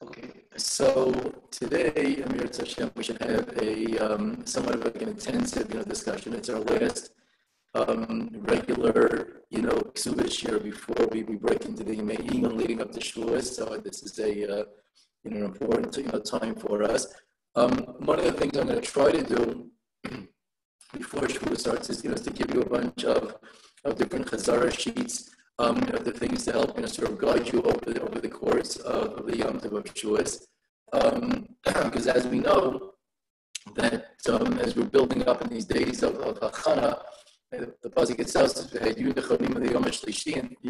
Okay, so today, Amir Hashem, we should have a somewhat of like an intensive, discussion. It's our last regular, Ksubish here before we break into the Yemei leading up to Shavuos. So this is a an important time for us. One of the things I'm going to try to do before Shavuos starts is to give you a bunch of different Chazara sheets. The things to help sort of guide you over the course of the Yom Tov of Shavuos. Because as we know, that as we're building up in these days of Hachana, the pasuk itself says, and you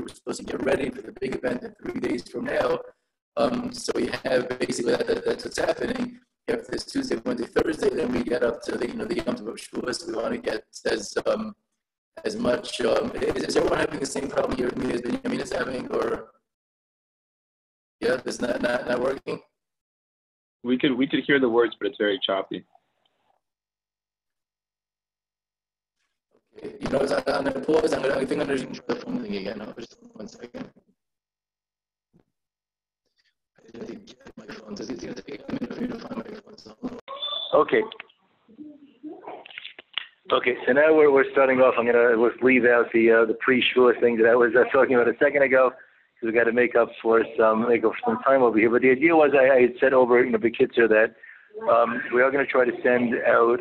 were supposed to get ready for the big event in 3 days from now. So we have basically that's what's happening. After this Tuesday, Wednesday, Thursday, then we get up to the the Yom Tov of Shavuos. We want to get as much. Is everyone having the same problem here as Benjamin is having, or it's not working? We could hear the words, but it's very choppy. Okay, I'm going to pause. I think I'm going to try the phone thing again. Just 1 second. I didn't get my phone. It's going to take a minute for me to find my phone. So. Okay. Okay, so now we're starting off. I'm going to leave out the pre-Shavuos thing that I was talking about a second ago, because we got to make up for some time over here. But the idea was I had said over B'Kitzur that we are going to try to send out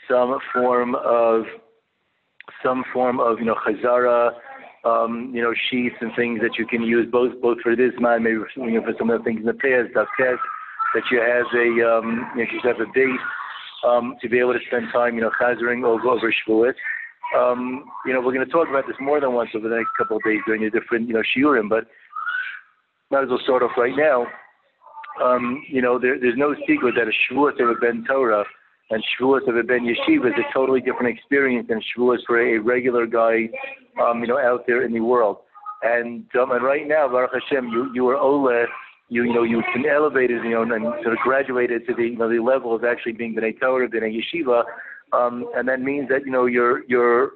some form of Chazara sheets and things that you can use both for this man, maybe for some of the things in the past, that you have you should have a base. To be able to spend time, chazering over Shavuos. We're going to talk about this more than once over the next couple of days during the different, shiurim, but might as well start off right now. There's no secret that a Shavuos of a Ben Torah and Shavuos of a Ben Yeshiva is a totally different experience than Shavuos for a regular guy, out there in the world. And right now, Baruch Hashem, you are Ola. You've been elevated, and sort of graduated to the level of actually being B'nai Torah, B'nai Yeshiva, and that means that your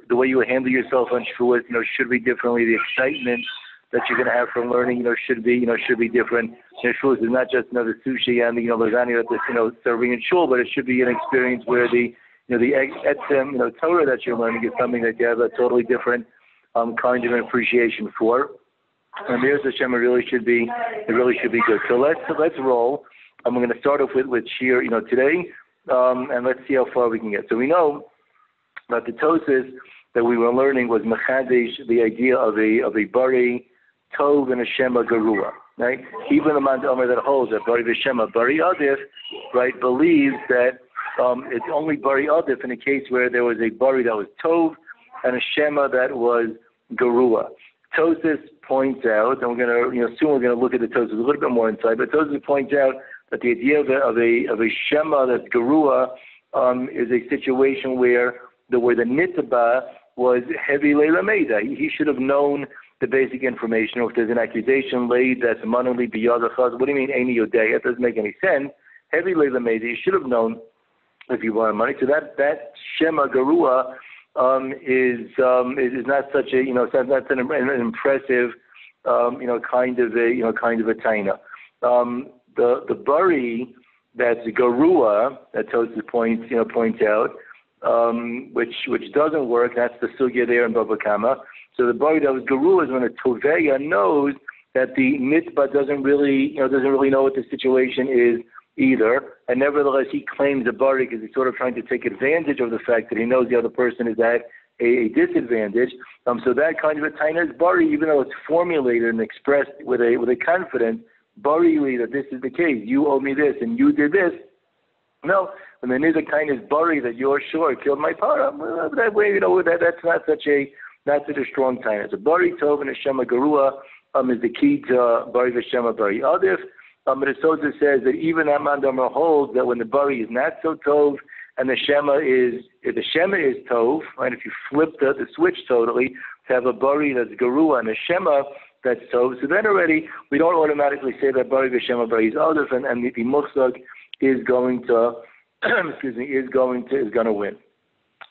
the way you handle yourself on Shavuos, should be differently. The excitement that you're going to have from learning, should be different. Shavuos is not just the sushi and the lasagna that's serving in shul, but it should be an experience where the etzem Torah that you're learning is something that you have a totally different kind of an appreciation for. And there's Hashem, it really should be good. So let's roll. And we're going to start off with Shir, today, and let's see how far we can get. So we know that the Tosis that we were learning was Mechadesh, the idea of a Bari, Tov, and a Shema Gerua, right? Even the Man Omer that holds that Bari V'Shema, Bari Adif, right, believes that it's only Bari Adif in a case where there was a Bari that was Tov and a Shema that was Gerua. Tosis points out, and we're going to, soon we're going to look at the Tosis a little bit more inside, but Tosis points out that the idea of a Shema that's Gerua is a situation where the Nitba was heavy Leila Meida. He should have known the basic information. Or if there's an accusation laid that's Manali Biyadachaz, what do you mean Eini Yodei? That doesn't make any sense. Heavy Leila Meida, you should have known if you wanted money. So that Shema Gerua is not such a not an impressive kind of a taina. The bari that's Gerua that Tosis points out, which doesn't work. That's the sugya there in Baba Kama. So the bari that was Gerua is when a toveya knows that the mitzvah doesn't really know what the situation is either, and nevertheless he claims a bari because he's sort of trying to take advantage of the fact that he knows the other person is at a disadvantage. So that kind of a taina is bari, even though it's formulated and expressed with a confidence, bari that this is the case. You owe me this, and you did this. No, when there is a kind of bari that you're sure killed my para, well, that way that's not such a strong taina. So bari tov and a shema gerua is the key to bari v'shema bari adif. But the Sosa says that even that Mandamar holds that when the Bari is not so Tov and the Shema is Tov, right? If you flip the switch totally to have a Bari that's Gerua and a Shema that's Tov, so then already we don't automatically say that Bari v'Shema Bari is Adif and the Muchzak is going to is going to win.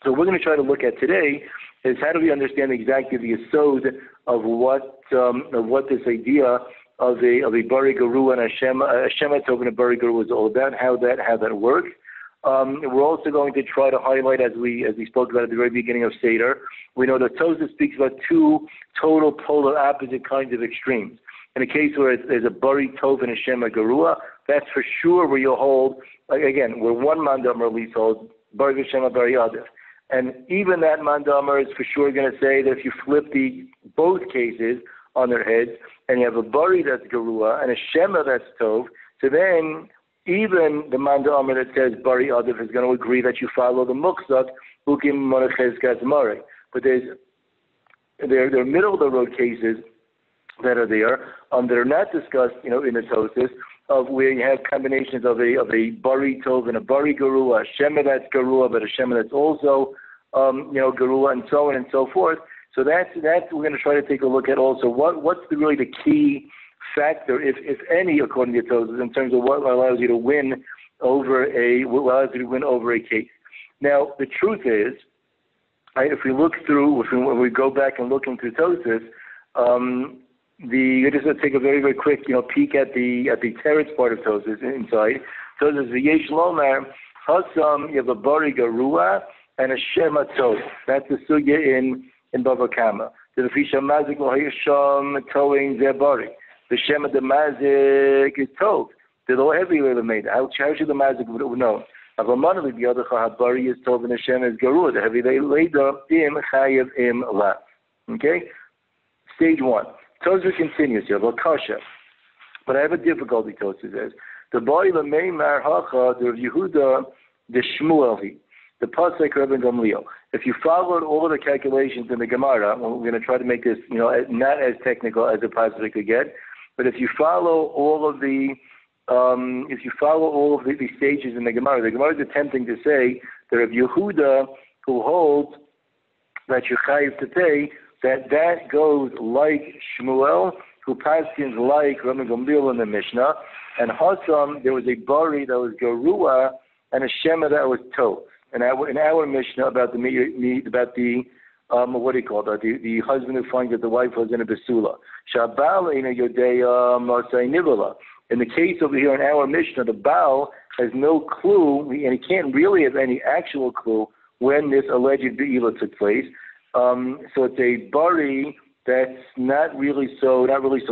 So we're going to try to look at today is how do we understand exactly the yesod of what this idea of a bari garua and a shema tov and a bari garua is all about, how that works. We're also going to try to highlight, as we spoke about at the very beginning of Seder, we know that Tosfos speaks about two total polar opposite kinds of extremes. In a case where there's a bari tov and a shema garua, that's for sure where you'll hold, again, where one mandamar at least holds bari v'shema bari adif. And even that mandamar is for sure going to say that if you flip both cases on their heads, and you have a bari that's garua and a shema that's tov, so then even the mandamar that says bari adif is going to agree that you follow the muksat ukim monachezkas mari. But there are middle of the road cases that are there that are not discussed, in the Tosfos, of where you have combinations of a bari tov and a bari garua, a shema that's garua, but a shema that's also garua, and so on and so forth. So that's we're going to try to take a look at also what's really the key factor, if any, according to Tosfos, in terms of what allows you to win over a case. Now the truth is, if we look through, when we go back and look into Tosfos, just to take a very, very quick, peek at the teretz part of Tosfos inside. Tosfos v'yesh lomar hasam, you have a bari garua and a shema tov. That's the sugya in Bava Kama. The fisha mazik lohayisham towing their bari. The shema the mazik is tov. The lo heavy leather made. How should the mazik would know? Avamanali the other chahabari is tov and the shema is garua. The heavy leather im chayev im la. Okay. Stage one. Tosfos continues here, Vakasha. But I have a difficulty, Tosfos says. The boy the Meimar Hacha, the Yehuda, the Shmuel, the Pasek Rabbi Gamliel. If you followed all of the calculations in the Gemara, we're going to try to make this, not as technical as the Pasek could get, but if you follow all of the stages in the Gemara is attempting to say that if Yehuda, who holds that you're chayiv to pay, that goes like Shmuel, who paskins like Rabbi Gamliel in the Mishnah, and Hassam, there was a bari that was garua and a shema that was tov. In our Mishnah about the the husband who finds that the wife was in a besula. Shabal in a yodeya masay nivala. In the case over here in our Mishnah, the Baal has no clue, and he can't really have any actual clue when this alleged be'ilah took place. So it's a bari that's not really so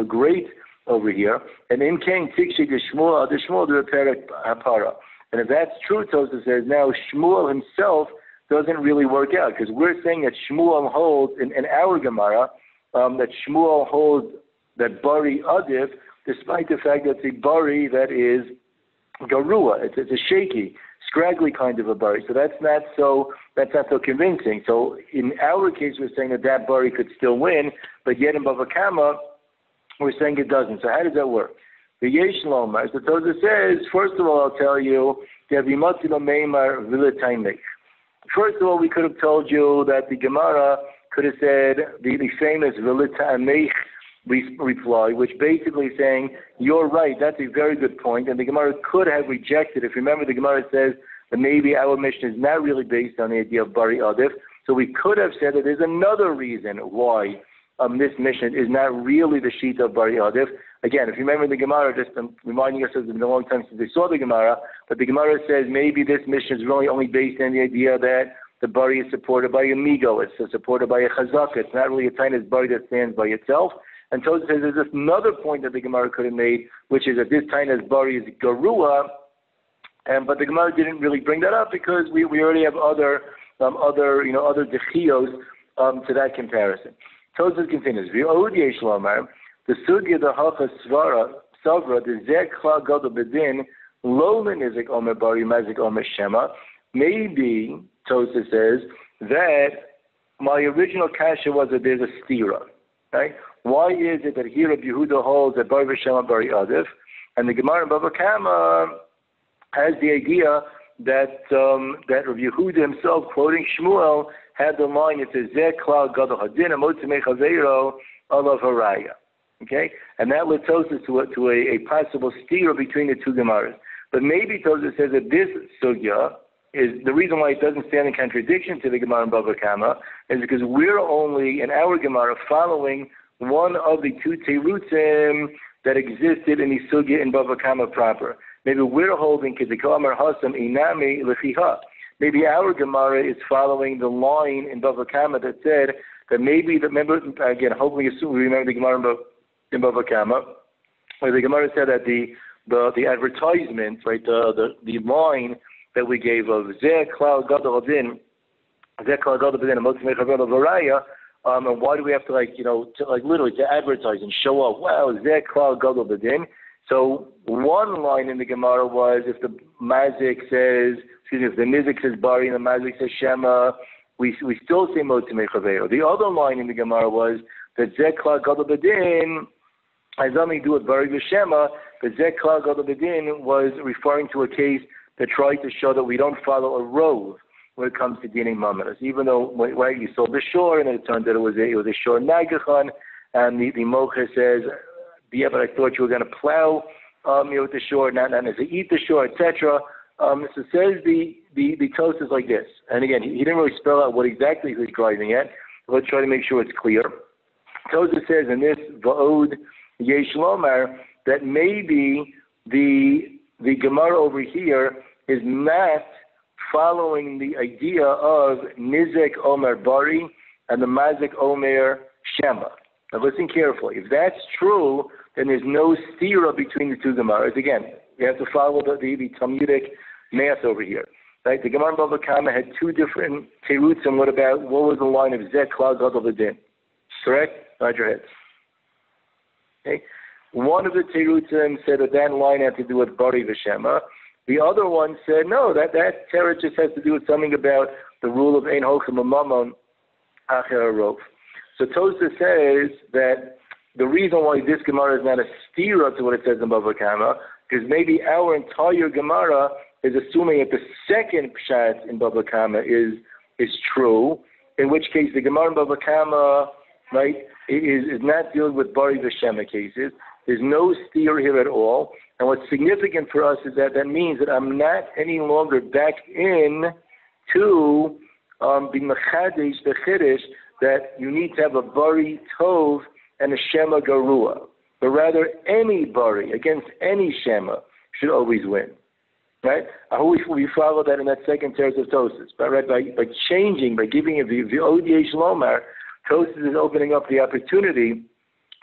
great over here. And in King Tikshi the Shmuel the Repere Hapara. And if that's true, Tosfos says now Shmuel himself doesn't really work out, because we're saying that Shmuel holds in our Gemara that Shmuel holds that bari adif, despite the fact that it's a bari that is garua. It's a shaky, scraggly kind of a bari. So that's not so convincing. So in our case, we're saying that bari could still win, but yet in Bava Kama, we're saying it doesn't. So how does that work? The Yesh Lomar, so Tosfos says, first of all, I'll tell you, first of all, we could have told you that the Gemara could have said the famous Vilitameich reply, which basically is saying, you're right, that's a very good point, and the Gemara could have rejected. If you remember, the Gemara says that maybe our Mishnah is not really based on the idea of Bari Adif, so we could have said that there's another reason why this Mishnah is not really the sheet of Bari Adif. Again, if you remember the Gemara, just reminding us it's been a long time since we saw the Gemara, but the Gemara says maybe this Mishnah is really only based on the idea that the Bari is supported by a Migo, it's supported by a Chazaka, it's not really a tiny Bari that stands by itself. And Tosfos says there's another point that the Gemara could have made, which is that this tiny Bari is Garua, but the Gemara didn't really bring that up because we already have other dechios to that comparison. Tosfos continues. The sugya the hacha savra the zekla gadol bedin lo menizik omer bari mazik omer shema. Maybe Tosfos says that my original kasha was that there's a stira, right? Why is it that here Rabbi Yehuda holds that bari v'shema bari adif, and the Gemara in Bava Kama has the idea that Rabbi Yehuda himself, quoting Shmuel, had the line, it says zekla gadol hadin amotzimei chaveiro alav haraya. Okay, and that led Tosfos to a possible stira between the two Gemaras. But maybe Tosfos says that this sugya is the reason why it doesn't stand in contradiction to the Gemara in Bava Kama is because we're only in our Gemara following one of the two terutzim that existed in the sugya in Bava Kama proper. Maybe we're holding Kidikamer Hasam Inami Lechiha. Maybe our Gemara is following the line in Bava Kama that said that maybe, remember, again, hopefully we remember the Gemara in Bava Kama, where the Gemara said that the advertisement, right, the line that we gave of Zeh Klal Gadol Din, Zeh Klal Gadol Din, and Varaya, and why do we have to literally to advertise and show off? Wow, Zeh Klal Gadol Din. So one line in the Gemara was if the Mazik says, if the Nizik says Bari and the Mazik says Shema, we still say Motzi Mechaveo. The other line in the Gemara was that Zeh Klal Gadol Din has nothing to do with Bari V'Shema, but Zeh Klal Gadol Din was referring to a case that tried to show that we don't follow a rove when it comes to dining mamaras. Even though you sold the shore, and then it turned out it was a shore nagachan, and the mocha says, yeah, but I thought you were going to plow with the shore, not necessarily eat the shore, etc. So says the toast is like this. And again, he didn't really spell out what exactly he was driving at. Let's try to make sure it's clear. Tosa says in this Va'od Yesh Lomar that maybe the Gemara over here is not following the idea of Nizek Omer Bari and the Mazik Omer Shema. Now listen carefully. If that's true, then there's no stira between the two Gemaras. Again, you have to follow the Talmudic math over here. Right? The Gemara in Bava Kama had two different teruts, and what was the line of Zeh Klal Gadol Din? Correct? Nod your heads. Okay. One of the terutim said that line had to do with Bari V'Shema. The other one said, no, that terut just has to do with something about the rule of Ein Hochem Mamon Acher Arov. So Tosa says that the reason why this Gemara is not a stira to what it says in Bava Kama, because maybe our entire Gemara is assuming that the second pshat in Bava Kama is true, in which case the Gemara in Bava Kama, right, is not dealing with Bari V'Shema cases. There's no steer here at all. And what's significant for us is that means that I'm not any longer back in to the Mechadesh, the Chiddush, that you need to have a Bari Tov and a Shema Garua. But rather, any Bari against any Shema should always win. Right? I hope we follow that in that second teretz of Tosas. But right, by changing, by giving it the Odiesh Lomar, Tosas is opening up the opportunity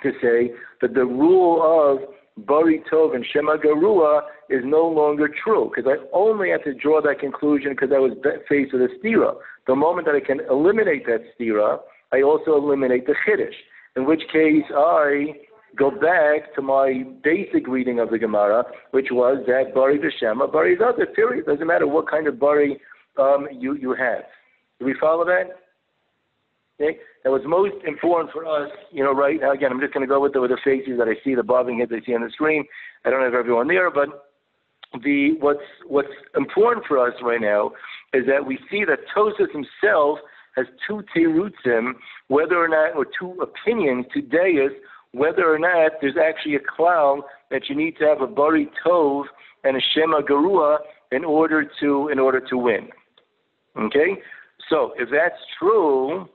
to say that the rule of Bari Tov and Shema Garua is no longer true, because I only have to draw that conclusion because I was faced with a stira. The moment that I can eliminate that stira, I also eliminate the Chiddush, in which case I go back to my basic reading of the Gemara, which was that Bari V'Shema, Bari is other, period. Doesn't matter what kind of Bari you have. Do we follow that? Okay. That was most important for us, right now. Again, I'm just going to go with the faces that I see, the bobbing heads I see on the screen. I don't have everyone there, but what's important for us right now is that we see that Tosas himself has two terutzim, whether or not, or two opinions, two deis, whether or not there's actually a klal that you need to have a Bari Tov and a Shema Garua in order to win. Okay? So if that's true,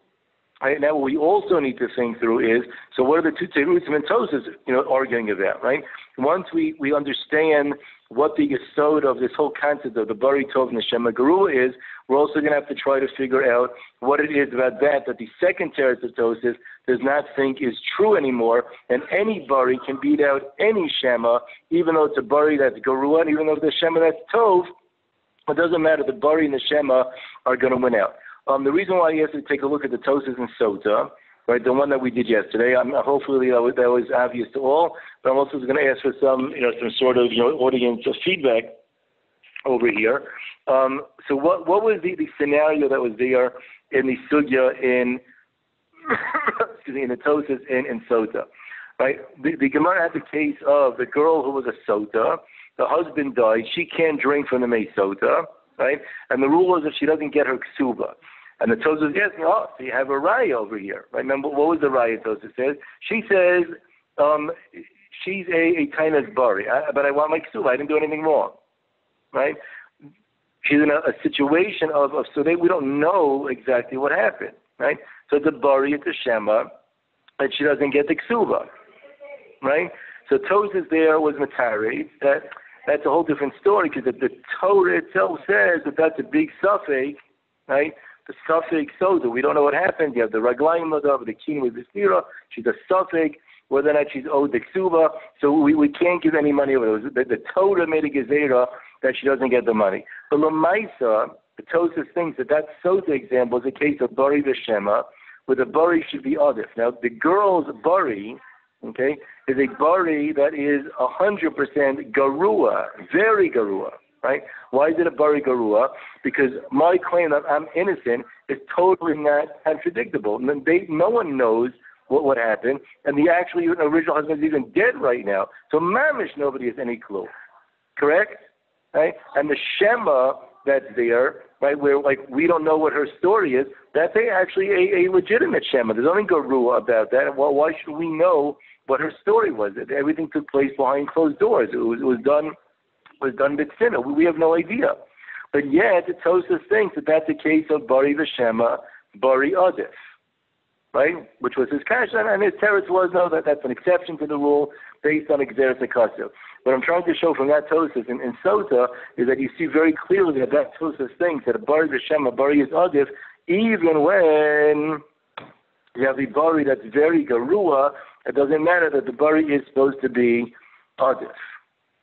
right, now what we also need to think through is, so what are the two terutzim and Tosas, arguing about, right? Once we understand what the yesod of this whole concept of the Bari Tov and the Shema Garua is, we're also going to have to try to figure out what it is about that the second teretz of Tosas does not think is true anymore, and any Bari can beat out any Shema, even though it's a Bari that's Garua, and even though it's a Shema that's Tov, it doesn't matter, the Bari and the Shema are going to win out. The reason why he has to take a look at the Tosas and Sota, right, the one that we did yesterday, hopefully that was obvious to all, but I'm also going to ask for some sort of audience feedback over here. So what was the scenario that was there in the Sugya in in the Tosas in Sota, right? The Gemara had the case of the girl who was a Sota, the husband died, she can't drink from the Mei Sota, right? And the rule is if she doesn't get her ksuba. And the Tosas is asking, so you have a raya over here. Right? Remember, what was the raya Tosas says? She says, she's a kind of bari, but I want my ksuba. I didn't do anything wrong. Right? She's in a situation we don't know exactly what happened. Right? So it's a bari, it's a shema, and she doesn't get the ksuba. Right? So Tosas there was Matari. That's a whole different story because the Torah itself says that that's a big suffix, right? The suffix soda. We don't know what happened. You have the Raglayim Ladav, the king with the Stira. She's a suffix. Whether or not she's owed the Ksuba. So we can't give any money over those. The Torah made a Gezerah that she doesn't get the money. But Lamaisa, the Tosas thinks that soda example is a case of Bari ושמא, where the Bari should be Adif. Now, the girl's Bari, okay, is a Bari that is 100% Garua, very Garua, right? Why is it a Bari Garua? Because my claim that I'm innocent is totally not contradictable. No one knows what happened, and the original husband is even dead right now. So Mamish, nobody has any clue. Correct? Right? And the Shema that's there, right, where like we don't know what her story is, that's actually a legitimate Shema. There's nothing Garua about that. Well, why should we know what her story was? Everything took place behind closed doors. It was done b'tzina. We have no idea. But yet, the Tosas thinks that that's a case of Bari ושמא, Bari Adif, right? Which was his cash, and his teretz was that's an exception to the rule based on Exeris Akasio. What I'm trying to show from that Tosas in Sota is that you see very clearly that Tosas thinks that a Bari ושמא, Bari is Adif, even when you have a Bari that's very Garua. It doesn't matter that the Bari is supposed to be Adif.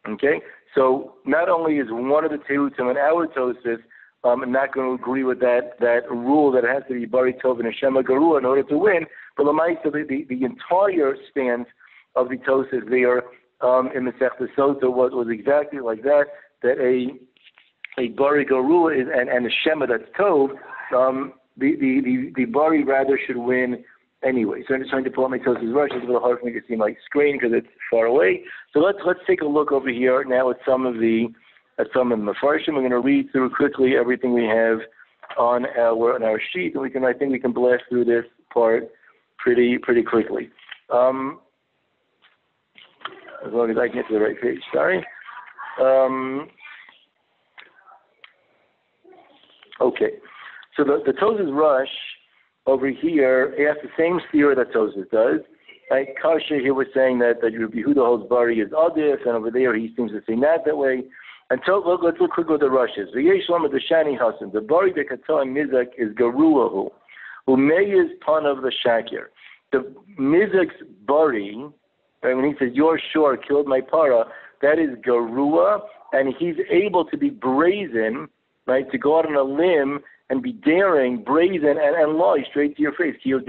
Okay? So not only is one of the Teutim in our Tosas not going to agree with that rule that it has to be Bari Tov and Shema Garua in order to win, but the entire stance of the Tosas there in the Sechta Sota was exactly like that a Bari Garua is and a Shema that's Tov, the Bari rather should win anyway. So I'm just trying to pull out my Tosas rush. It's a little hard for me to see my screen because it's far away. So let's take a look over here now at some of the Mefarshim. We're going to read through quickly everything we have on our sheet, and I think we can blast through this part pretty quickly. As long as I can get to the right page. Sorry. Okay. So the Tosas Rush over here asks the same theory that Tosas does. Right? Kasha here was saying that Rabbi Yehuda holds Bari is Adif, and over there he seems to say not that way. And so let's look quick what the rush is. V'yesh lama the Shani Hasan. The Bari Bekatah and Mizak is Garuahu, who meyes pan of the Shakir. The Mizak's Bari, right, when he says you're sure killed my para, that is Garua, and he's able to be brazen, right, to go out on a limb and be daring, brazen, and lie straight to your face. Because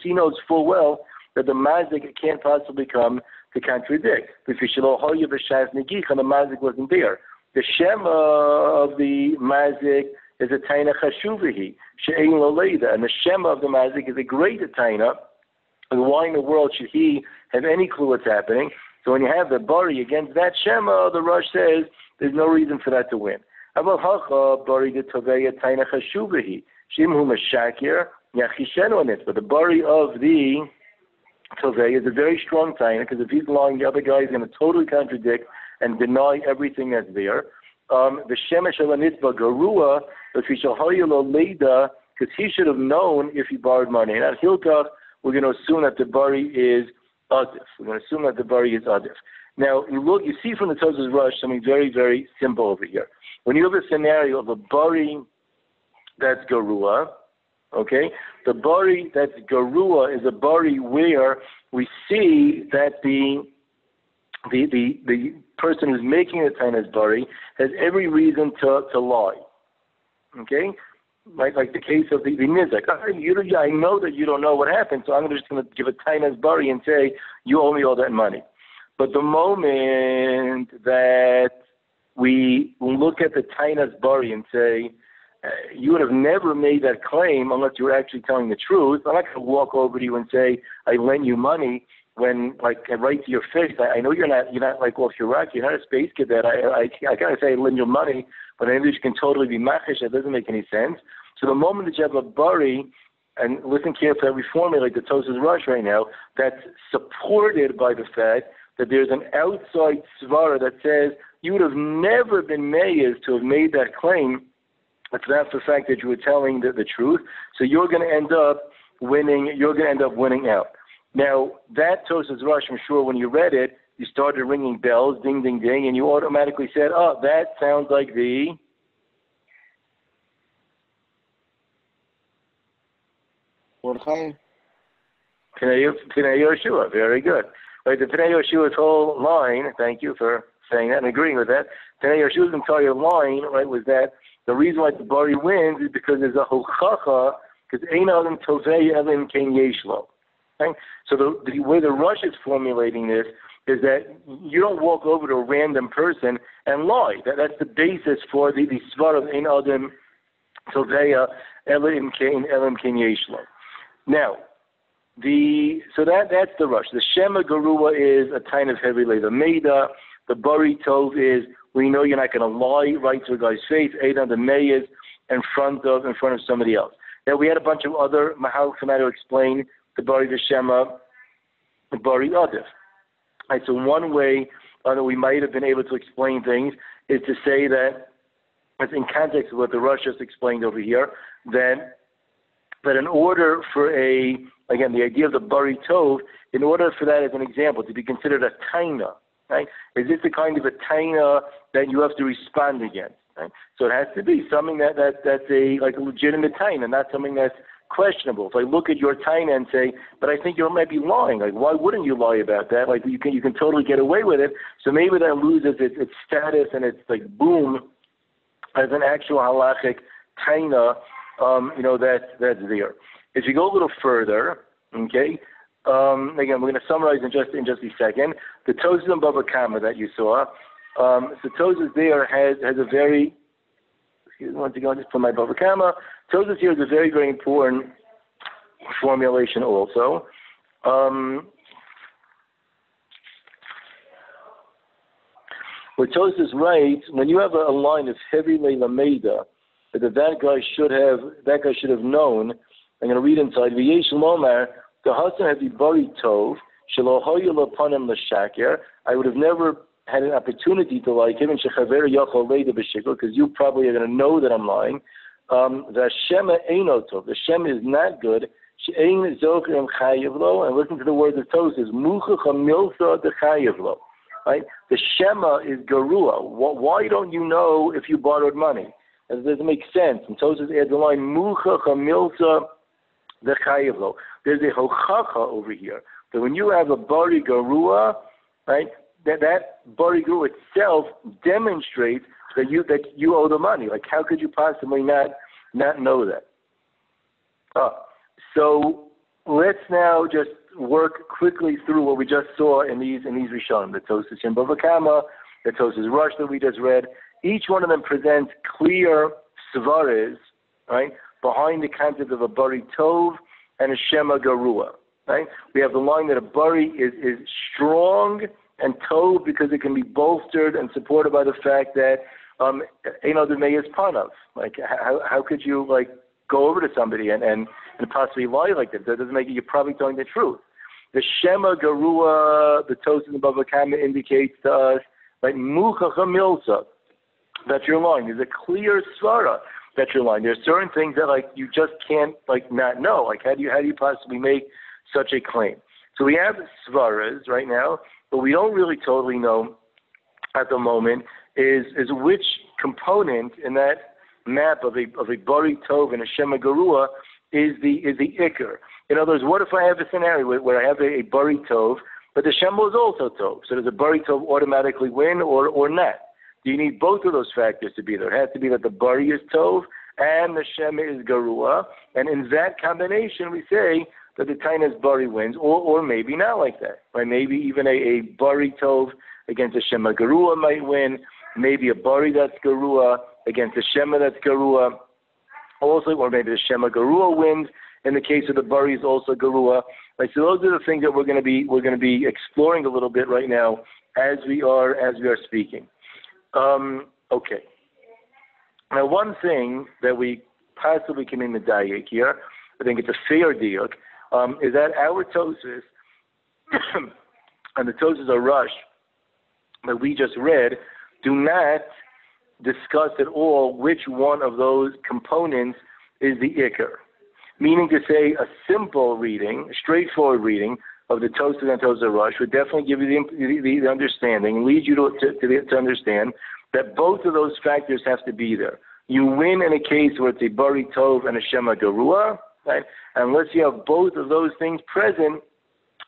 he knows full well that the mazik can't possibly come to contradict. The mazik wasn't there. The Shema of the mazik is a taina chashuvahi, she'ein loleida, and the Shema of the mazik is a great taina. And why in the world should he have any clue what's happening? So when you have the Bari against that Shema, the Rosh says there's no reason for that to win. But the Bari of the Tovei is a very strong taina because if he's lying, the other guy is going to totally contradict and deny everything that's there. The Shemesh Elanitba Garua, because he should have known if he borrowed money. And at Hilkach, we're going to assume that the Bari is Adif. Now, you see from the Tosas Rush something very, very simple over here. When you have a scenario of a Bari that's Garua, okay, the Bari that's Garua is a Bari where we see that the person who's making the Taina's Bari has every reason to lie, okay? Like the case of the Nizak. I know that you don't know what happened, so I'm just going to give a Taina's Bari and say, you owe me all that money. But the moment that we look at the Taina's Bari and say, you would have never made that claim unless you were actually telling the truth. I'm not going to walk over to you and say, I lent you money when, like, right to your face. I know you're not like off your rack. You're not a space cadet. I gotta say I lend you money, but I know you can totally be machish. That doesn't make any sense. So the moment that you have a Bari, and listen carefully, we formulate the Tosas Rush right now, that's supported by the fact that there's an outside svara that says you would have never been meyes to have made that claim. It's not the fact that you were telling the truth. So you're going to end up winning. You're going to end up winning out. Now, that Tosas Rush, I'm sure when you read it, you started ringing bells, ding, ding, ding, and you automatically said, oh, that sounds like the Mordechai. Pnei Yoshua. Very good. Right, the Pnei Yoshua's whole line, thank you for saying that and agreeing with that, Pnei Yoshua's entire line, right, was that the reason why the Bari wins is because there's a hochacha, because Ein Adam Tovei Elim Kein Yeshlo. Right? So the way the Rush is formulating this is that you don't walk over to a random person and lie. That's the basis for the svar of Ein Adam Tovei Elim Kein Yeshlo. Now, so that's the Rush. The Shema Gerua is a kind of heavy leather Meida. The Bari Tov is we know you're not going to lie right to a guy's face. Eidan the Meyes in front of somebody else. Now we had a bunch of other Mahalchim to explain the Bari the Shema, the Bari Adif. Right, so one way that we might have been able to explain things is to say that, it's in context of what the Rosh just explained over here, that in order for again, the idea of the Bari Tov, in order for that, as an example, to be considered a taina, right? Is this the kind of a taina that you have to respond against? Right? So it has to be something that's a legitimate taina, not something that's questionable. If I look at your taina and say, but I think you might be lying, like why wouldn't you lie about that? Like you can totally get away with it. So maybe that loses its status and its like boom as an actual halachic taina, that's there. If you go a little further, okay, again, we're going to summarize in just a second. The Tosas and Bava Kama that you saw, so Tosas there has a very, excuse me, once again, I'll just put my Bava Kama. Tosas here is a very, very important formulation also. Where Tosas writes, when you have a line of heavy Leila Meida, that guy should have known. I'm going to read inside. V'yesh lomar the Hassan had the Bari Tov shelo hoyel upon him l'shaker. I would have never had an opportunity to lie, given shechaver yachol leida b'shikol, because you probably are going to know that I'm lying. The Shema eino tov. The Shema is not good. She'ein zocher em chayev lo. And listen to the words of Tosas. Muchach hamilsa de chayev lo. Right. The Shema is Garua. Why don't you know if you borrowed money? It doesn't make sense. And Tosas adds the line Muchach hamilsa. The chayivlo. There's a hochacha over here. So when you have a bari garua, right, that bari garua itself demonstrates that you owe the money. Like how could you possibly not know that? So let's now just work quickly through what we just saw in these Rishonim, the Tosas and Bava Kama, the Tosas Rush that we just read. Each one of them presents clear svaras, right, behind the concept of a Bari Tov and a Shema Garua. Right? We have the line that a Bari is strong and Tov because it can be bolstered and supported by the fact that Ein Adam is Panav. Like how could you go over to somebody and possibly lie like that? That doesn't make it, you're probably telling the truth. The Shema Garua, the Tosas and Bava Kama indicates to us like Muchacha Milsa, that you're lying. There's a clear svara that you're lying. There's certain things that you just can't not know. Like how do you possibly make such a claim? So we have svaras right now, but we don't really totally know at the moment is which component in that map of a Bari Tov and a Shema Garua is the Iker. In other words, what if I have a scenario where I have a Bari Tov, but the Shema is also Tov? So does a Bari Tov automatically win or not? You need both of those factors to be there. It has to be that the Bari is Tov and the Shema is Garua. And in that combination, we say that the Taina's Bari wins, or maybe not like that. Right? Maybe even a Bari Tov against a Shema Garua might win. Maybe a Bari that's Garua against a Shema that's Garua. Also, or maybe the Shema Garua wins. In the case of the Bari is also Garua. Right? So those are the things that we're going to be exploring a little bit right now as we are speaking. Okay. Now, one thing that we possibly can in the diak here, I think it's a fair diak, is that our Tosas and the Tosas are Rush that we just read do not discuss at all which one of those components is the Iker. Meaning to say, a simple reading, a straightforward reading, of the Tosfos and Tosfos Rush would definitely give you the understanding, lead you to understand that both of those factors have to be there. You win in a case where it's a Bari Tov and a Shema Gerua, right? Unless you have both of those things present,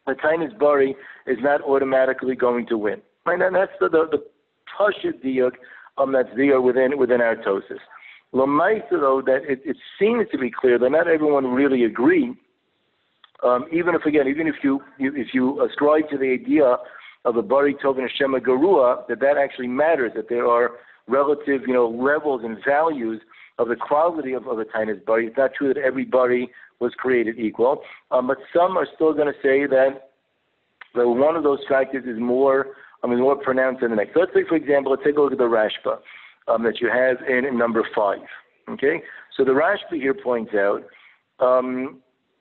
the Tainis Bari is not automatically going to win. Right? And that's the Pashut Diyuk that's there within our Tosfos. L'maisa, though, that it seems to be clear that not everyone really agree. Even if you ascribe to the idea of a Bari Tov and a Shema Gerua, that actually matters, that there are relative, levels and values of the quality of the Tainis Bari. It's not true that every Bari was created equal, but some are still going to say that one of those factors is more pronounced than the next. So let's say, for example, let's take a look at the Rashba that you have in number 5. Okay, so the Rashba here points out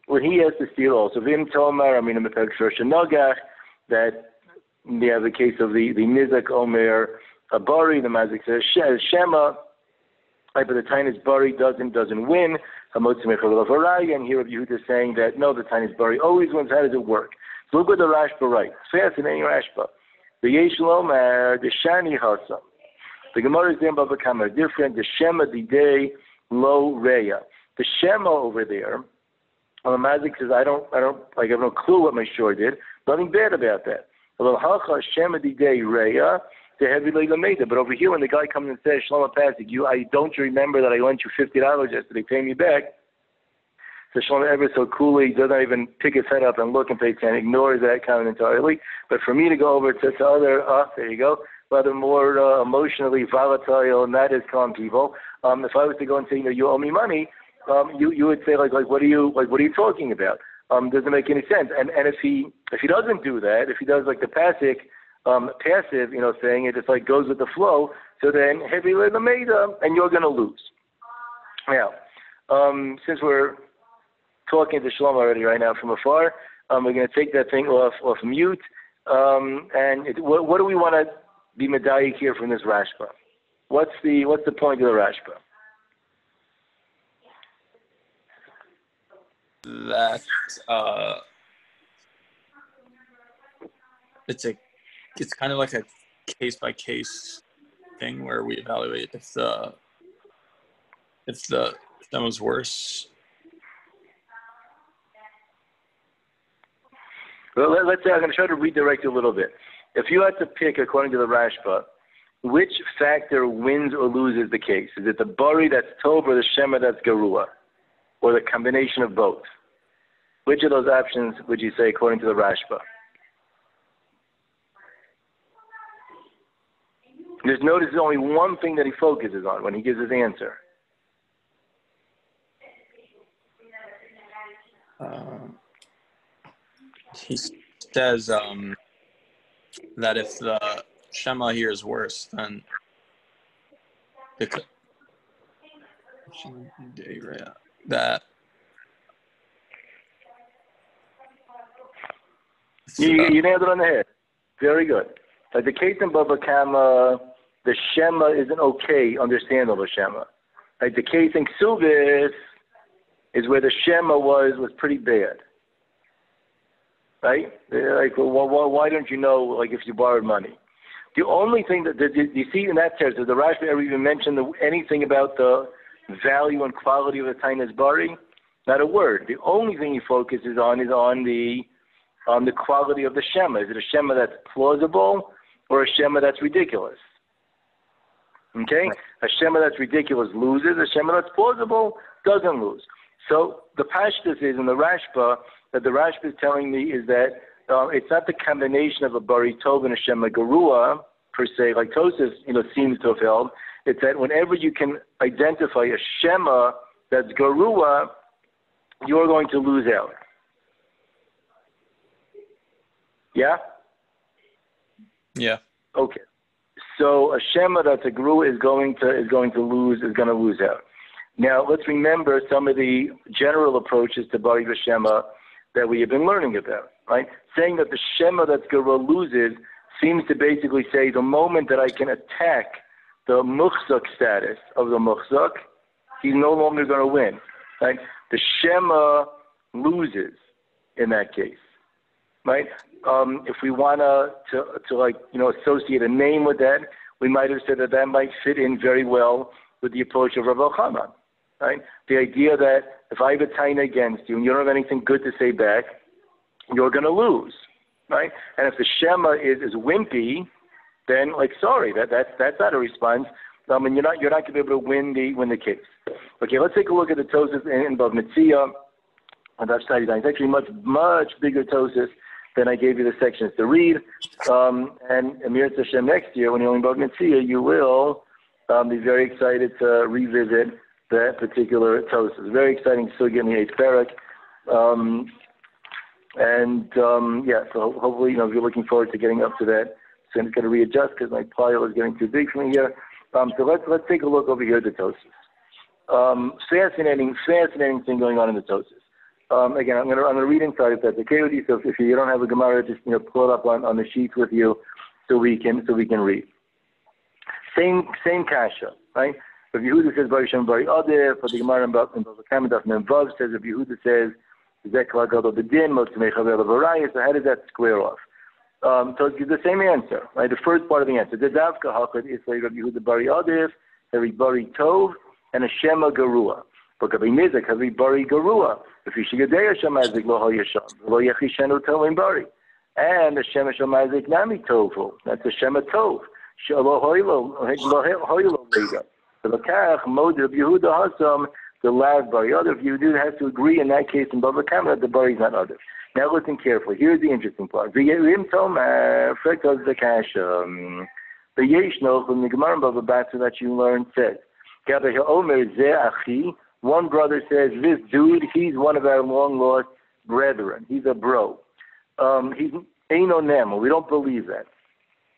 where he has to steal also Vim Tomar, that we have the case of the Nizak Omer Bari, the Mazik says Shema, but the Tainis Bari doesn't win. And here Rabbi Yehuda is saying that no, the Tainis Bari always wins. How does it work? So look what the Rashba writes. Fascinating Rashba. The Yesh Lomer, the Shani Hasam. The Gemara is there Baba Kama different. The Shema Didei Lo Reya. The Shema over there, the Mazik says I have no clue what my shore did. Nothing bad about that. Shema Didei Reya. But over here, when the guy comes and says, Shlomo Pasik, don't you remember that I lent you $50 yesterday, pay me back? So Shlomo ever so coolly does not even pick his head up and look and pay attention, ignores that comment entirely. But for me to go over to other, there you go, rather more emotionally volatile, not as calm people, if I was to go and say, you owe me money, you would say, what are you talking about? Doesn't make any sense. And if he doesn't do that, if he does like the Pasik, passive, saying it just goes with the flow, so then heavy lemeda, and you're going to lose. Now, since we're talking to Shlomo already right now from afar, we're going to take that thing off mute. What do we want to be medayik here from this Rashba? What's the point of the Rashba? That it's kind of like a case-by-case thing where we evaluate if the was worse. Well, let's say I'm going to try to redirect you a little bit. If you had to pick, according to the Rashba, which factor wins or loses the case? Is it the Bari that's Tov or the Shema that's Gerua? Or the combination of both? Which of those options would you say according to the Rashba? Just notice there's only one thing that he focuses on when he gives his answer. He says that if the Shema here is worse, then that you nailed it on the head. Very good. Like the case in Baba Kama, the Shema isn't okay, understandable Shema. Like the case in Ksubis is where the Shema was pretty bad. Right? Why don't you know, if you borrowed money? The only thing that you see in that text, does the Rashi ever even mention anything about the value and quality of the Tainis Bari? Not a word. The only thing he focuses on is on the quality of the Shema. Is it a Shema that's plausible or a Shema that's ridiculous? Okay? A Shema that's ridiculous loses. A Shema that's plausible doesn't lose. So the Pashtus is in the Rashba, that the Rashba is telling me is that it's not the combination of a Bari Tov and a Shema Gerua, per se, like Tosfos, seems to have held. It's that whenever you can identify a Shema that's Gerua, you're going to lose out. Yeah? Yeah. Okay. So a Shema that's a Gerua is going to lose out. Now let's remember some of the general approaches to Bari V'Shema that we have been learning about, right? Saying that the Shema that's Gerua loses seems to basically say the moment that I can attack the Muchzak status of the Muchzak, he's no longer going to win, right? The Shema loses in that case. right? If we want to like, associate a name with that, we might have said that might fit in very well with the approach of Rav Elchanan, right? The idea that if I have a taina against you and you don't have anything good to say back, you're going to lose, right? And if the Shema is wimpy, then sorry, that's not a response. And you're not going to be able to win the case. Okay, let's take a look at the Tosas in Bava Metzia. And I've studied that. It's actually much bigger Tosas than I gave you the sections to read. And Amir Hashem next year, when you're in Bava Metzia, you will be very excited to revisit that particular Tosas. Very exciting sugya in the 8th parak. So hopefully, if you're looking forward to getting up to that, so I'm just going to readjust because my pile is getting too big for me here. So let's take a look over here at the Tosas. Fascinating thing going on in the Tosas. Again, I'm going to read inside if that's okay with you. So if you don't have a Gemara, just pull it up on the sheets with you so we can read. Same kasha, right? If Yehuda says Bari Shem Bari Adif, for the Gemara in Bava Kama Daf Mem Vav says if Yehuda says Zekla Gadol Bedin Motzmei Chaver Levarayis, so how does that square off? So it's the same answer, right? The first part of the answer. The Davka Hakad is like Rabbi Yehuda Bari Adif, Rabbi Bari Tov, and a Shema Garua. But Rabbi Nizak, Rabbi Bari Garua. If you should get there, Shemazik Lo Hayasham, Lo Yachishenu Tovim Bari. And the Shema Shemazik Nami Tovu. That's a Shema Tov. Shelo Hoylo Lega. So the Kach, Mod Rabbi Yehuda Hasam, the last Bari Adif. Yehuda has to agree in that case in Bava Kama that the Bari is not Adif. Now listen carefully. Here's the interesting part. The Yeshno from the Gemara Bava Batza that you learned says, one brother says, this dude, he's one of our long lost brethren. He's a bro. He's Eino Nemo. We don't believe that.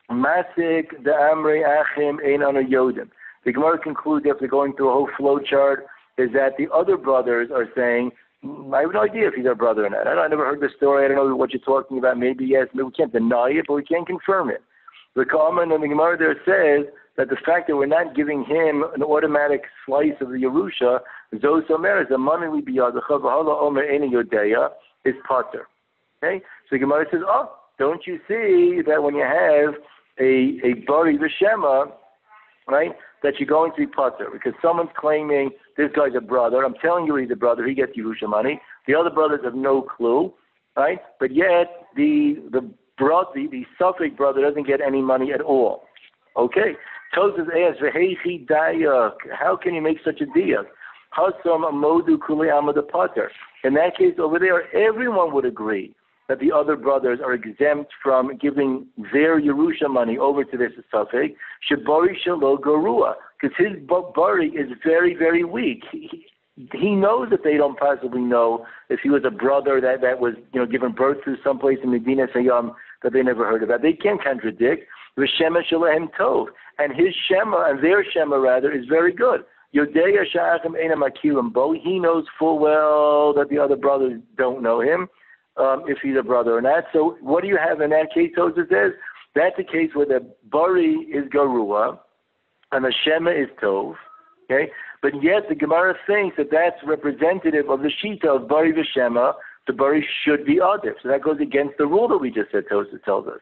Masik the Amrei Achim Eino Yodim. The Gemara concludes after going through a whole flow chart is that the other brothers are saying, I have no idea if he's our brother or not. I never heard the story. I don't know what you're talking about. Maybe yes. Maybe we can't deny it, but we can't confirm it. The comment in the Gemara there says that the fact that we're not giving him an automatic slice of the Yerusha, Zos Omer, is a manili biyadacha v'hala Omer eni yodeya, is pater. Okay? So the Gemara says, don't you see that when you have a Bari V'Shema, right, that you're going to be pater? Because someone's claiming this guy's a brother. I'm telling you he's a brother. He gets Yerusha money. The other brothers have no clue, right? But yet the Suffolk brother doesn't get any money at all. Okay. Tosas asks, "V'heichi dayak." How can you make such a diak? Hasam amodu kuli amada pater. In that case over there, everyone would agree that the other brothers are exempt from giving their Yerusha money over to this Suffolk. Shebari shalo garua, because his bari is very, very weak. He knows that they don't possibly know if he was a brother that was given birth to someplace in Medina Sayyam that they never heard about. They can't contradict. V'shema shalahem tov, and his shema and their shema rather is very good. Yodeya sha'achem ena makirim bo. He knows full well that the other brothers don't know him. If he's a brother or not. So what do you have in that case? Tosas says that's a case where the Bari is Garua and the Shema is Tov. Okay, but yet the Gemara thinks that that's representative of the Shita of Bari V'Shema. The Bari should be Adif. So that goes against the rule that we just said. Tosas tells us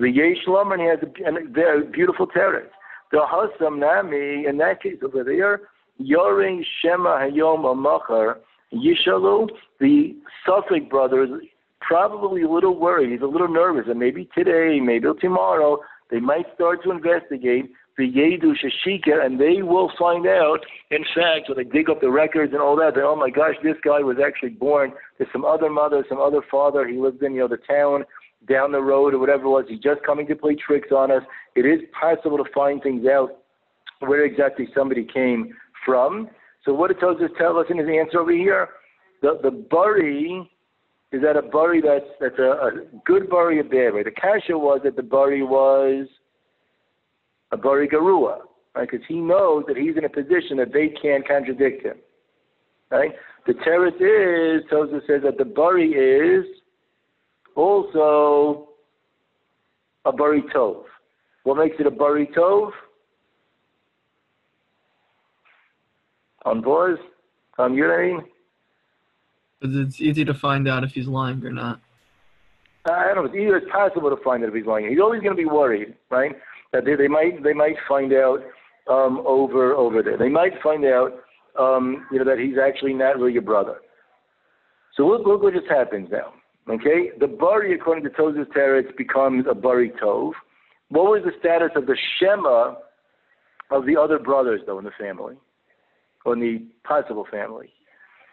the Yesh Laman, he has a very beautiful terrace. The Hasam Nami in that case over there, Yoring Shema Hayom Amachar. Yishalu, the Suffolk brothers, probably a little worried. He's a little nervous, and maybe today, maybe tomorrow, they might start to investigate the Yedu Shashika, and they will find out, in fact, when they dig up the records and all that, oh my gosh, this guy was actually born to some other mother, some other father. He lived in the town down the road or whatever it was. He's just coming to play tricks on us. It is possible to find things out where exactly somebody came from. So what did Tosas tell us in his answer over here? The Bari, is that a Bari that's a good Bari, a bad Bari? The Kasha was that the Bari was a Bari Garua, right? Because he knows that he's in a position that they can't contradict him, right? The teretz is, Tosas says that the Bari is also a Bari Tov. What makes it a Bari Tov? On board? On your name? Because it's easy to find out if he's lying or not. I don't know. It's possible to find out if he's lying. He's always going to be worried, right? That they might find out over there. They might find out, that he's actually not really your brother. So look what just happens now. Okay, the bari, according to Tosas Teretz, becomes a bari tov. What was the status of the shema of the other brothers, though, in the family, or in the possible family?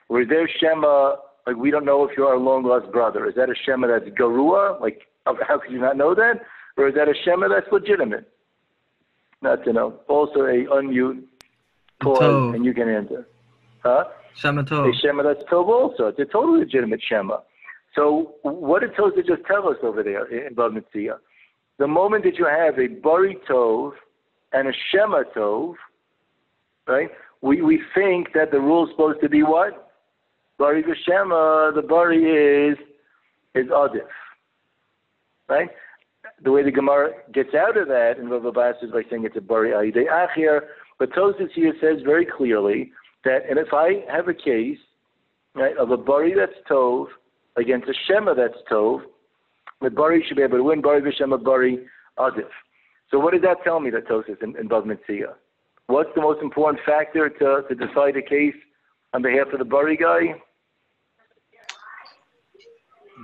Was their shema, like, we don't know if you're our long-lost brother? Is that a shema that's garua? Like, how could you not know that? Or is that a shema that's legitimate? Not to know. Also, a unmute, pause, tov. And you can answer. Huh? Shema tov. A shema that's tov also. It's a totally legitimate shema. So what did Tosha just tell us over there in Bava Metzia? The moment that you have a bari tov and a shema tov, right? We think that the rule is supposed to be what? Bari v'shema. The bari is adif, right? The way the Gemara gets out of that in Rav Abbas is by saying it's a bari ayidei achir. But Tosha here says very clearly that, and if I have a case, right, of a bari that's tov against a shema that's tov, the bari should be able to win. Bari v'shema bari adif. So what does that tell me, that Tosas in Bava Metzia? What's the most important factor to decide a case on behalf of the bari guy?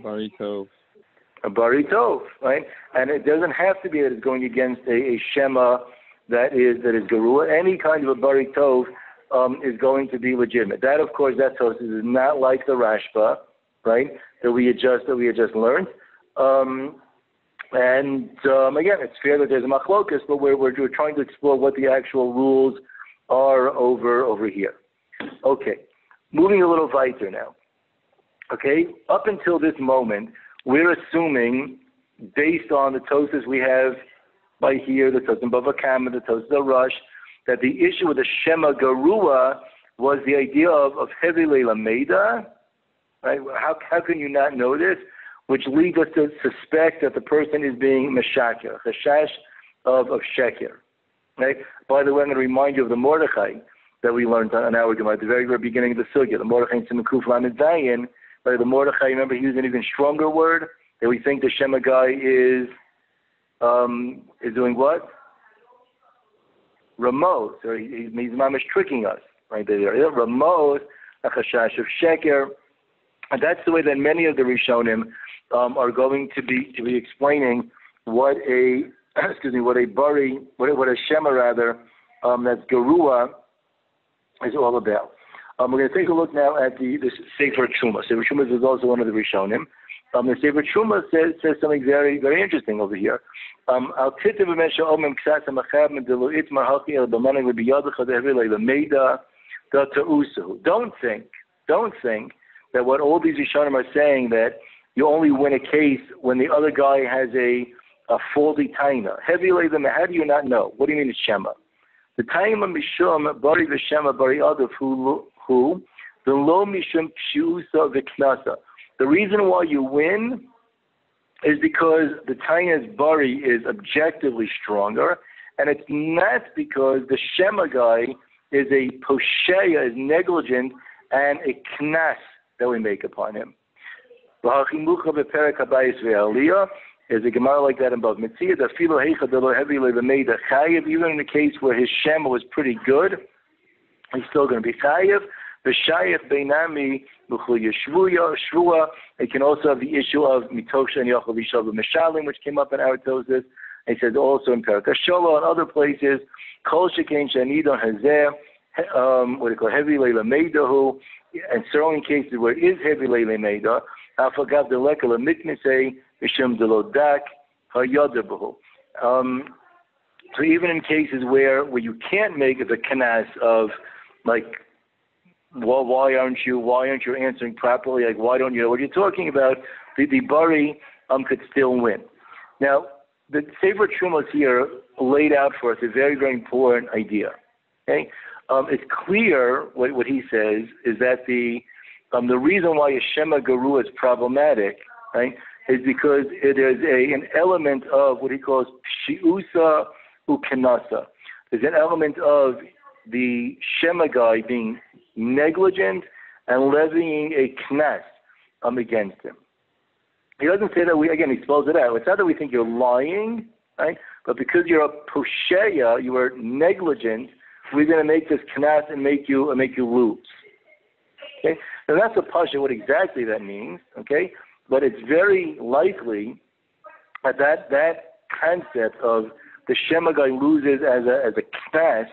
Bari tov. A bari tov, right? And it doesn't have to be that it's going against a shema that is gerua. Any kind of a bari tov is going to be legitimate. That, of course, that Tosas is not like the Rashba, right? That we had just learned. Again, it's fair that there's a machlokas, but we're trying to explore what the actual rules are over here. Okay, moving a little weiter now. Okay, up until this moment, we're assuming, based on the Tosas we have by here, the Tosas Bava Kama, the Tosas Rush, that the issue with the Shema Garua was the idea of Hevi Leila Meida. Right? How can you not know this? Which leads us to suspect that the person is being meshaker, chashash of sheker. Right? By the way, I'm going to remind you of the Mordechai that we learned on our Gemara at the very, very beginning of the Sugya, the Mordechai in Simukuf Lamed Zayin. Right? The Mordechai, remember, he used an even stronger word that we think the Shema guy is doing what? Ramos, or he's mamish tricking us. Right there, Ramos, a chashash of sheker. And that's the way that many of the Rishonim are going to be explaining what a shema rather, that's gerua is all about. We're going to take a look now at the Sefer Truma. Sefer Truma is also one of the Rishonim. The Sefer Truma says something very, very interesting over here. Don't think that what all these Rishonim are saying, that you only win a case when the other guy has a faulty taina. Heavy leila, how do you not know? What do you mean it's shema? The taima mishum bari v'shema bari adav who the lo mishum pshusa v'knasa. The reason why you win is because the taina's bari is objectively stronger, and it's not because the shema guy is a posheya, is negligent, and a knas that we make upon him. There's a Gemara like that in Bava Metzia. Even in the case where his shema was pretty good, he's still going to be chayiv. It can also have the issue of mitosha and yachol v'shav mishalim, which came up in our Tosas. It says also in Parak HaSholah and other places, kol shekein shanidon hazeh, what they call heavy leila meidahu, and certainly in cases where it is heavy leila meida, afagav delekala mitnisei mishum delodak hayadabahu. So even in cases where you can't make the kanas of, like, well, why aren't you answering properly? Like, why don't you know what you're talking about? The bari could still win. Now, the Sefer Trumos here laid out for us a very, very important idea. Okay, it's clear what he says is that the reason why a Shema Guru is problematic, right, is because it is an element of what he calls Pshiusa Ukenasa. There's an element of the Shema guy being negligent and levying a knas against him. he doesn't say that he spells it out. It's not that we think you're lying, right? But because you're a posheya, you are negligent, we're going to make this knas and make you lose. Okay? Now that's a pasha, what exactly that means, okay? But it's very likely that concept of the Shema guy loses as a knas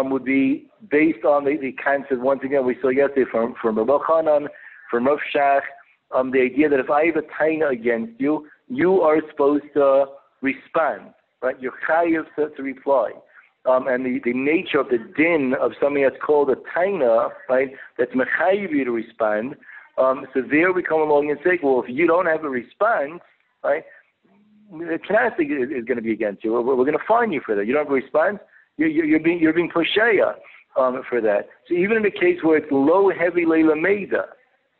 would be based on the concept, once again, we saw yesterday from Rabbi Chanan, from Rav Shach, the idea that if I have a taina against you, you are supposed to respond, right? You're chayiv to reply. And the nature of the din of something that's called a taina, right, that's mechayiv you to respond. So there we come along and say, well, if you don't have a response, right, the knas is going to be against you. We're going to fine you for that. You don't have a response, you're being posheya for that. So even in the case where it's low, heavy, leila meida,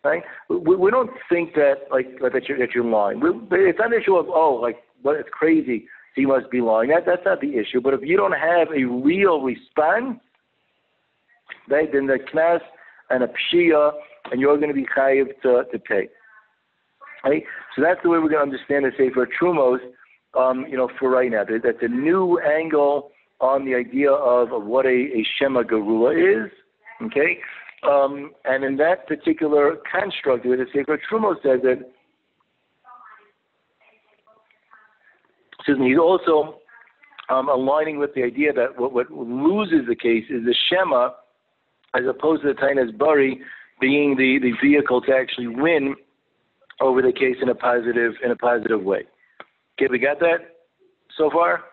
right, we don't think that that you're lying. It's not an issue of it's crazy. He must be lying. That's not the issue. But if you don't have a real response, right, then the knas and a pshia, and you're going to be chayiv to pay. Right? So that's the way we're going to understand the Sefer Trumos, for right now. That's a new angle on the idea of what a Shema Gerua is. Okay? And in that particular construct, where the Sefer Trumos says that, he's also aligning with the idea that what loses the case is the Shema, as opposed to the Tainas Bari being the vehicle to actually win over the case in a positive way. Okay, we got that so far?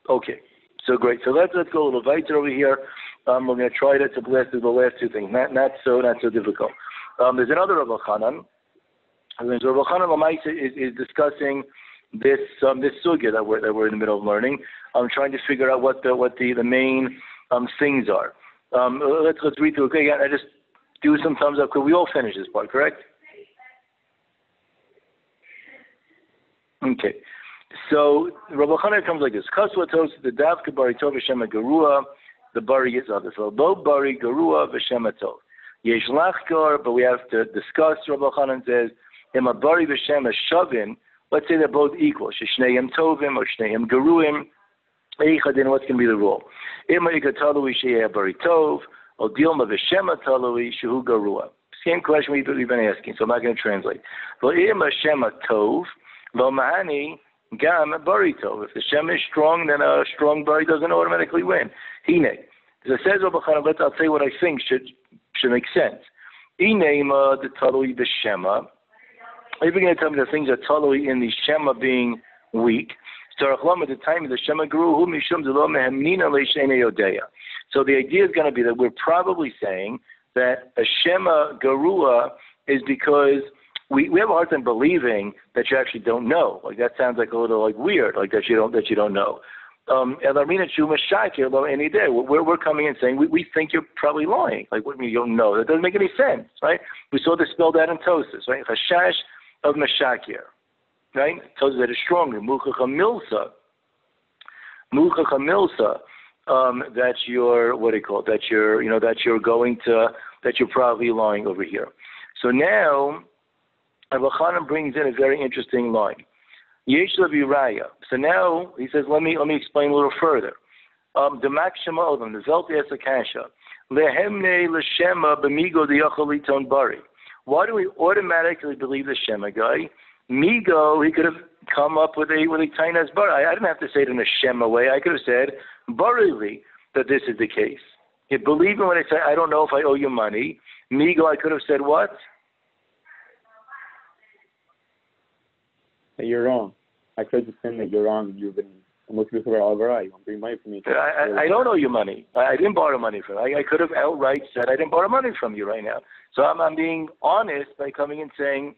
Okay, so great. So let's go a little weiter over here. We're going to try to blast through the last two things. Not so difficult. There's another Rabbi Chanan. Rabbi Chanan Lamaisa is discussing this sugya that we're in the middle of learning. I'm trying to figure out what the main things are. Let's read through. Okay, I just do some thumbs up because we all finish this part, correct? Okay. So Rabbi Chanan comes like this: Kaswa tos the davka bari tov v'shema gerua. The bari is other. So lo bari gerua v'shema tov. Yesh lachkar, but we have to discuss. Rabbi Chanan says, "Im a bari v'shema shavin." Let's say they're both equal. Sheshneim tovim or shneim geruim. Eichadin, what's going to be the rule? Ima ikatalui sheyeh bari tov, or dilma v'shema talui shehu gerua. Same question we've been asking, so I'm not going to translate. But ima shema tov, lo mahani gam bari tov. If the shema is strong, then a strong bari doesn't automatically win. Hine. As it says Rabbi Chanan, I'll tell you what I think should make sense. Inema the talui b'shema. If you're going to tell me the things that talui in the Shema being weak, so at the time of the Shema Guru, so the idea is going to be that we're probably saying that a Shema Gerua is because we have a hard time believing that you actually don't know. Like that sounds like a little weird, like that you don't know. We're coming in saying we think you're probably lying. Like what do you mean you don't know? That doesn't make any sense, right? We saw this spelled out in Tosas, right? Chashash of Meshakir, right? Tells us that it's stronger. Muchacha milsa, that you're that you're probably lying over here. So now, Rabbi Chanan brings in a very interesting line. Yesh Raya. So now he says, let me explain a little further. The Makshama Odom, the Zelt Esakasha, Lehemne Leshema Bamigo the Yachaliton Bari. Why do we automatically believe the Shema guy? Migo, he could have come up with a Tainas Bar. I didn't have to say it in a Shema way. I could have said, Barili, that this is the case. You believe me when I say, I don't know if I owe you money. Migo, I could have said what? You're wrong. I could just say that you're wrong. You've been looking for all right. You want to bring money from me. I don't owe you money. I didn't borrow money from you. I could have outright said I didn't borrow money from you right now. So I'm being honest by coming and saying,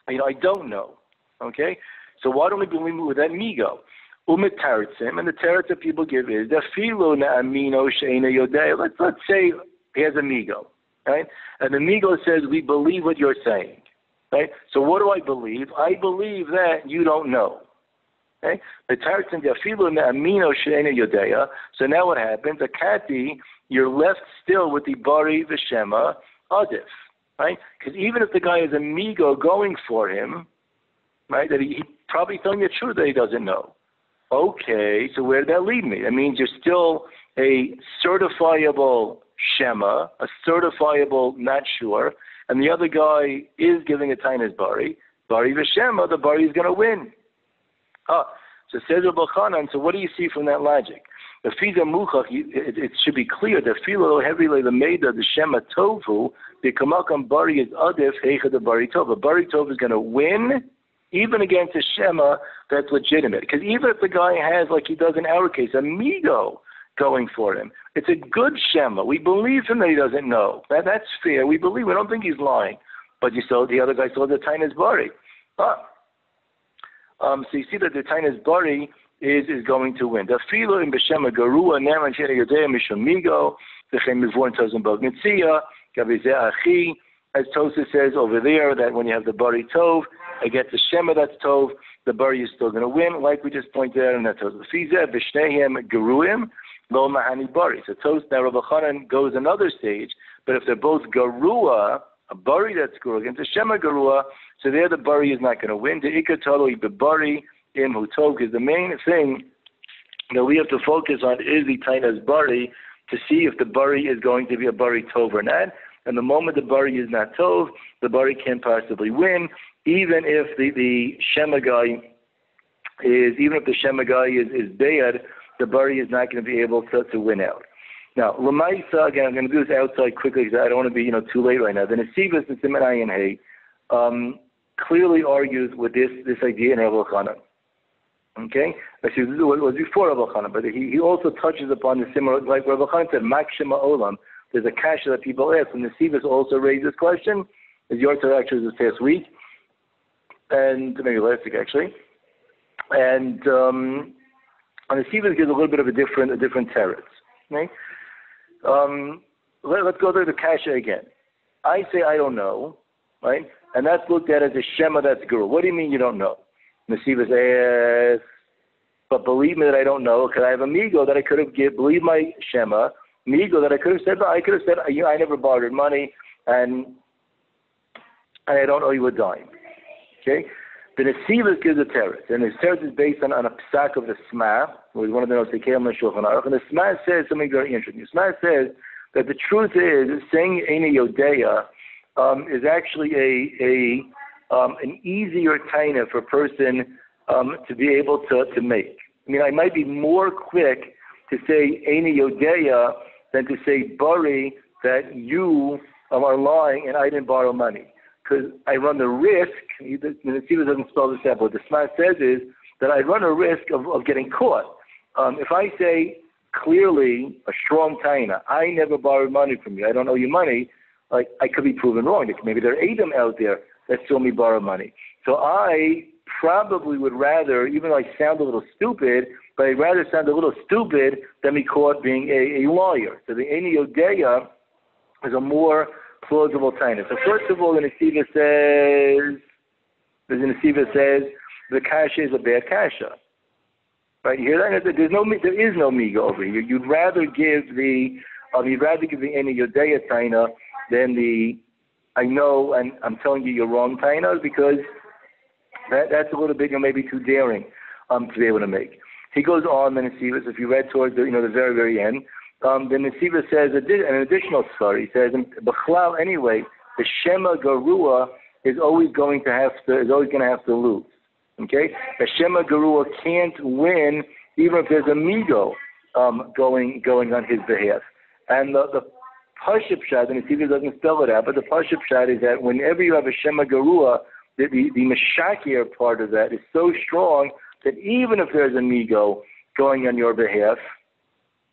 I don't know. Okay? So why don't we believe with that migo? Umetaritzim, and the teretz that people give is the filo na amino sheina yodei. Let's say he has a migo, right? And the migo says we believe what you're saying, right? So what do I believe? I believe that you don't know. Okay? The teretz and the filo na amino sheina yodei. So now what happens? Akati, you're left still with the bari v'shema adif. right? Because even if the guy has a migo going for him, right, that he probably telling the truth that he doesn't know. Okay, so where did that lead me? That means you're still a certifiable shema, a certifiable not sure, and the other guy is giving a tainas bari v'shema, the bari is going to win. So says Rabbi Chanan, so what do you see from that logic? The fiza muchach, it should be clear that filo heavy the meida the shema tovu the kamakam bari is adif heicha the bari tov. The bari tov is going to win even against a shema that's legitimate. Because even if the guy has, like he does in our case, a migo going for him, it's a good shema. We believe him that he doesn't know. That's fair. We believe. We don't think he's lying. But you saw the other guy saw the tainas bari. So you see that the tainas bari is going to win. The filo in b'shema garua neman shena yodea mishum migo v'chem mivor tozim bog mitzia gavizeh achi. As Tosa says over there, that when you have the bari tov against the shema that's tov, the bari is still going to win, like we just pointed out in that Tosa. Fizeh b'shnehem geruim lo mahani bari. So Tosa, now Rabbi Chanan goes another stage, but if they're both garua, a bari that's garua against a shema garua, so there the bari is not going to win. The ikatalo the bari im hu tov, because the main thing that we have to focus on is the tainas bari to see if the bari is going to be a bari tov or not. And the moment the bari is not tov, the bari can't possibly win, even if the shema guy is bad, the bari is not going to be able to win out. Now, Lamaisa, again, I'm going to do this outside quickly because I don't want to be too late right now. The Nesivas and Siman Ayin Hay clearly argues with this idea in Rabbi Chanan. Okay? Actually, it was before Rabbi Chanan, but he also touches upon the similar, like Rabbi Chanan said, Makshema Olam. There's a kasha that people ask, and the Nesivas also raised this question. As your Torah actually this past week, and maybe last week actually. And the Nesivas gives a little bit of a different teretz. Okay? Let's go through the kasha again. I say I don't know, right? And that's looked at as a shema that's guru. What do you mean you don't know? Nesivas asks, but believe me that I don't know, because I have a migo that I could have given, believe my shema, migo that I could have said, I never borrowed money, and I don't owe you a dime. Okay? The Nesivas gives a teretz, and the teretz is based on a psak of the Shema, who is one of the notes they came on Shulchan Aruch, and the Shema says something very interesting. The Shema says that the truth is saying Eina Yodeya is actually an easier taina for a person to be able to make. I mean, I might be more quick to say Eina Yodeya than to say bari that you are lying and I didn't borrow money. Because I run the risk, the Nesivas doesn't spell this out, but what the Shema says is that I run a risk of getting caught. If I say clearly a strong taina, I never borrowed money from you, I don't owe you money, like I could be proven wrong. Maybe there are Edom out there that saw me borrow money. So I probably would rather, even though I sound a little stupid, but I'd rather sound a little stupid than be caught being a liar. So the Eina Yodeya is a more plausible taina. So first of all, the Nesivas says the kasha is a bad kasha. Right? You hear that? There is no migo over here. You'd rather give the Eina Yodeya taina than the I know and I'm telling you you're wrong taina, because that's a little bit maybe too daring to be able to make. He goes on, the Nesivas, if you read towards the very, very end, the Nesivas says an additional story. He says, B'chlal anyway, the Shema Garua is always going to have to lose. Okay? The Shema Garua can't win even if there's a migo going on his behalf. And the Pashup Pshat, and Nesivas doesn't spell it out, but the Pashup Pshat is that whenever you have a Shema Garua, the Meshakir part of that is so strong that even if there's a migo going on your behalf,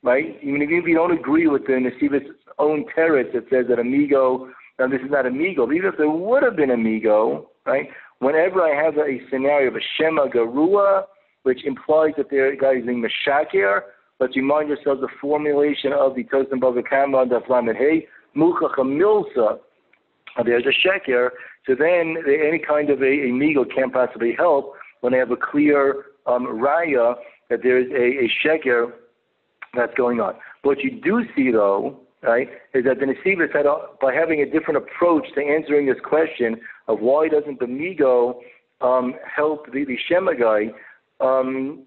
right? Even if you don't agree with the Nesivas' own teretz that says that amigo, now this is not amigo, but even if there would have been amigo, right? Whenever I have a scenario of a Shema Garua, which implies that there guys being Meshakir, let's remind yourselves the formulation of the Tosim Bava Kama and the Flamet Hey, Mucha Chamilsa, there's a Sheker, so then any kind of a migo can't possibly help when they have a clear raya that there is a sheker that's going on. What you do see, though, right, is that the Nesiva said by having a different approach to answering this question of why doesn't the Migo help the Shema guy,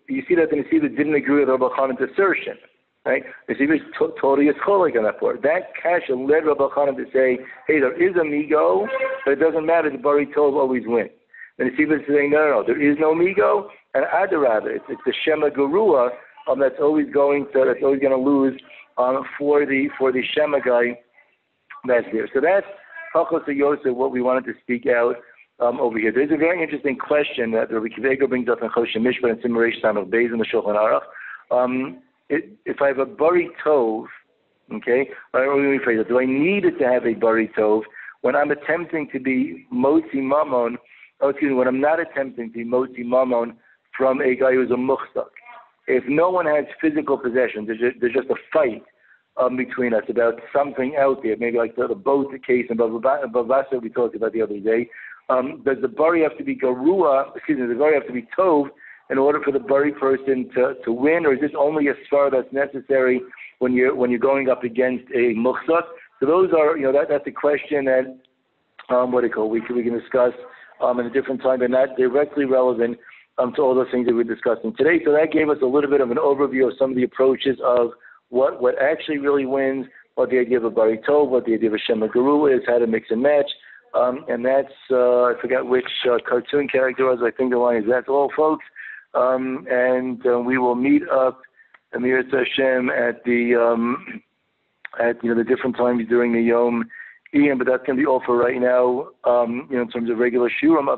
you see that the Nesiva didn't agree with Rabbi Chanan's assertion. Right? Nesiva is totally cholik on that part. That kasha led Rabbi Chanan to say, hey, there is a Migo, but it doesn't matter, the Bari Tov always wins. And Nesiva is saying, no, there is no Migo, and Adarabah, it's the Shema Gerua that's always going to lose for the Shema guy that's there. So that's Hachos Yosef, what we wanted to speak out over here. There's a very interesting question that Rabbi Kivego brings up in Choshen Mishpat and Simmereish Samach Beis in the Shulchan Aruch. If I have a Bari Tov, okay, or let me phrase it, do I need it to have a Bari Tov when I'm attempting to be Motzi Mamon, when I'm not attempting to be Motzi Mamon from a guy who's a Muchzak? If no one has physical possession, there's just a fight between us about something out there, maybe like the boat case in Bavasa we talked about the other day. Does the Bari have to be Garua, does the Bari have to be Tov in order for the Bari person to win, or is this only a svar that's necessary when you're going up against a Muchzak? So those are, that's a question that, we can discuss in a different time, but not directly relevant to all those things that we're discussing today. So that gave us a little bit of an overview of some of the approaches of what actually really wins, what the idea of a Bari Tov, what the idea of a Shema Guru is, how to mix and match. And that's, I forgot which cartoon character was. I think the line is, that's all, folks. And we will meet up, Amir Hashem, at the different times during the Yom Iyam, but that's going to be all for right now, in terms of regular shiurim.